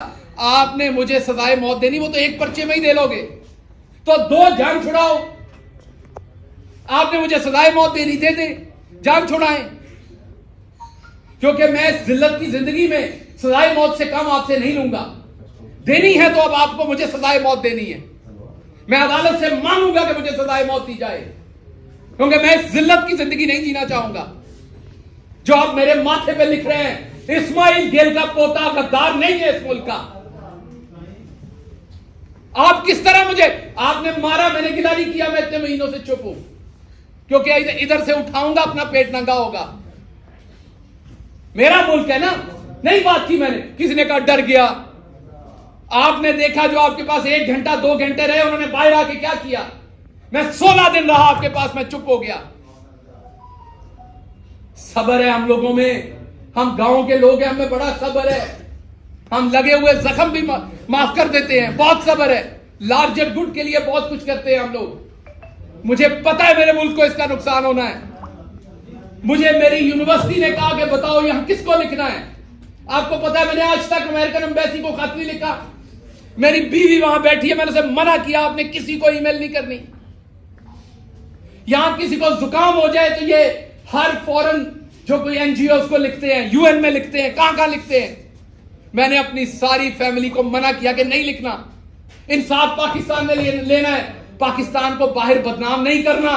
आपने मुझे सजाए मौत देनी, वो तो एक पर्चे में ही दे लोगे, तो दो जान छुड़ाओ। आपने मुझे सजाए मौत देनी, दे दे, जान छुड़ाएं, क्योंकि मैं इस जिल्लत की जिंदगी में सजाए मौत से कम आपसे नहीं लूंगा। देनी है तो अब आपको मुझे सजाए मौत देनी है। मैं अदालत से मांगूंगा कि मुझे सजाए मौत दी जाए, क्योंकि मैं इस जिल्लत की जिंदगी नहीं जीना चाहूंगा। जो आप मेरे माथे पे लिख रहे हैं, इस्माइल गेल का पोता गद्दार नहीं है इस मुल्क का। आप किस तरह मुझे, आपने मारा, मैंने गिला नहीं किया, मैं इतने महीनों से चुप हूं, क्योंकि इधर से उठाऊंगा अपना पेट नंगा होगा। मेरा मुल्क है ना, नहीं बात की मैंने, किसी ने कहा डर गया। आपने देखा जो आपके पास 1 घंटा 2 घंटे रहे, उन्होंने बाहर आके क्या किया। मैं 16 दिन रहा आपके पास, मैं चुप हो गया। सब्र है हम लोगों में, हम गांव के लोग हैं, हमें बड़ा सब्र है। हम लगे हुए जख्म भी माफ कर देते हैं, बहुत सब्र है। लार्जर गुड के लिए बहुत कुछ करते हैं हम लोग। मुझे पता है मेरे मुल्क को इसका नुकसान होना है। मुझे मेरी यूनिवर्सिटी ने कहा कि बताओ यहां किसको लिखना है। आपको पता है मैंने आज तक अमेरिकन एम्बेसी को खत नहीं लिखा। मेरी बीवी वहां बैठी है, मैंने उसे मना किया, आपने किसी को ईमेल नहीं करनी। यहां किसी को जुकाम हो जाए तो ये हर फॉरेन जो कोई एनजीओ को लिखते हैं, यूएन में लिखते हैं, कहां लिखते हैं। मैंने अपनी सारी फैमिली को मना किया कि नहीं लिखना। इंसाफ पाकिस्तान में लेना है, पाकिस्तान को बाहर बदनाम नहीं करना।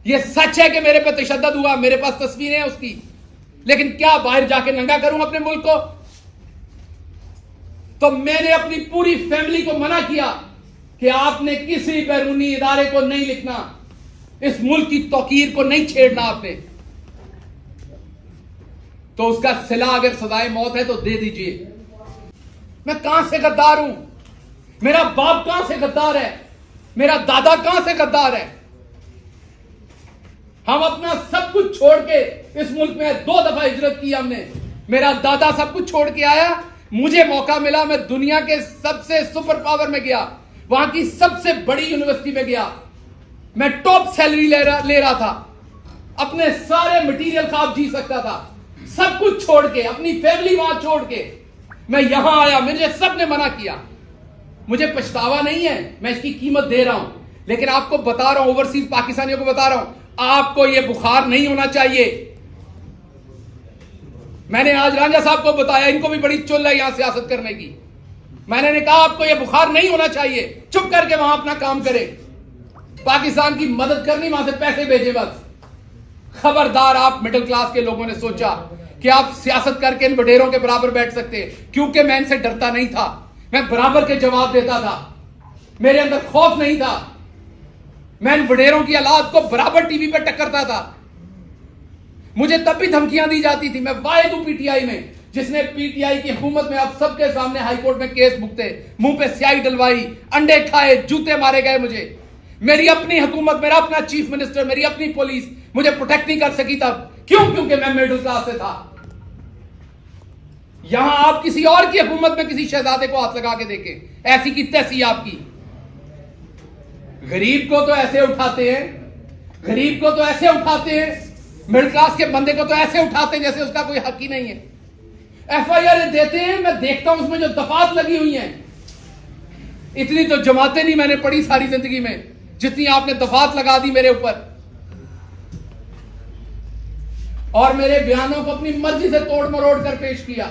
यह सच है कि मेरे पे तशद्दुद हुआ, मेरे पास तस्वीरें हैं उसकी, लेकिन क्या बाहर जाके नंगा करूं अपने मुल्क को। तो मैंने अपनी पूरी फैमिली को मना किया कि आपने किसी बैरूनी इदारे को नहीं लिखना, इस मुल्क की तौकीर को नहीं छेड़ना आपने। तो उसका सिला अगर सजाए मौत है तो दे दीजिए। मैं कहां से गद्दार हूं? मेरा बाप कहां से गद्दार है? मेरा दादा कहां से गद्दार है? हम अपना सब कुछ छोड़ के इस मुल्क में 2 दफा हिजरत की हमने। मेरा दादा सब कुछ छोड़ के आया, मुझे मौका मिला, मैं दुनिया के सबसे सुपर पावर में गया, वहां की सबसे बड़ी यूनिवर्सिटी में गया, मैं टॉप सैलरी ले रहा था, अपने सारे मटेरियल ख्वाब जी सकता था, सब कुछ छोड़ के, अपनी फैमिली वहां छोड़ के मैं यहां आया। मुझे सबने मना किया, मुझे पछतावा नहीं है, मैं इसकी कीमत दे रहा हूं। लेकिन आपको बता रहा हूं, ओवरसीज पाकिस्तानियों को बता रहा हूं, आपको यह बुखार नहीं होना चाहिए। मैंने आज रांझा साहब को बताया, इनको भी बड़ी चुल है यहां सियासत करने की। मैंने कहा आपको यह बुखार नहीं होना चाहिए, चुप करके वहां अपना काम करें, पाकिस्तान की मदद करनी, वहां से पैसे भेजे बस। खबरदार, आप मिडिल क्लास के लोगों ने सोचा कि आप सियासत करके इन वडेरों के बराबर बैठ सकते हैं, क्योंकि मैं इनसे डरता नहीं था, मैं बराबर के जवाब देता था, मेरे अंदर खौफ नहीं था। मैं इन वडेरों की औलाद को बराबर टीवी पे टक्करता था। मुझे तब भी धमकियां दी जाती थी। मैं वाहिद हूं पीटीआई में जिसने पीटीआई की हुकूमत में आप सबके सामने हाईकोर्ट में केस भुगते, मुंह पे स्याही डलवाई, अंडे खाए, जूते मारे गए मुझे। मेरी अपनी हुकूमत, मेरा अपना चीफ मिनिस्टर, मेरी अपनी पुलिस मुझे प्रोटेक्ट नहीं कर सकी तब। क्यों? क्योंकि मैं मिडिल क्लास से था। यहां आप किसी और की हुकूमत में किसी शहजादे को हाथ लगा के देखें, ऐसी की तैसी आपकी। गरीब को तो ऐसे उठाते हैं, गरीब को तो ऐसे उठाते हैं, मिडिल क्लास के बंदे को तो ऐसे उठाते हैं जैसे उसका कोई हक ही नहीं है। एफआईआर देते हैं, मैं देखता हूं उसमें जो दफात लगी हुई हैं, इतनी तो जमातें नहीं मैंने पढ़ी सारी जिंदगी में जितनी आपने दफात लगा दी मेरे ऊपर, और मेरे बयानों को अपनी मर्जी से तोड़ मरोड़ कर पेश किया।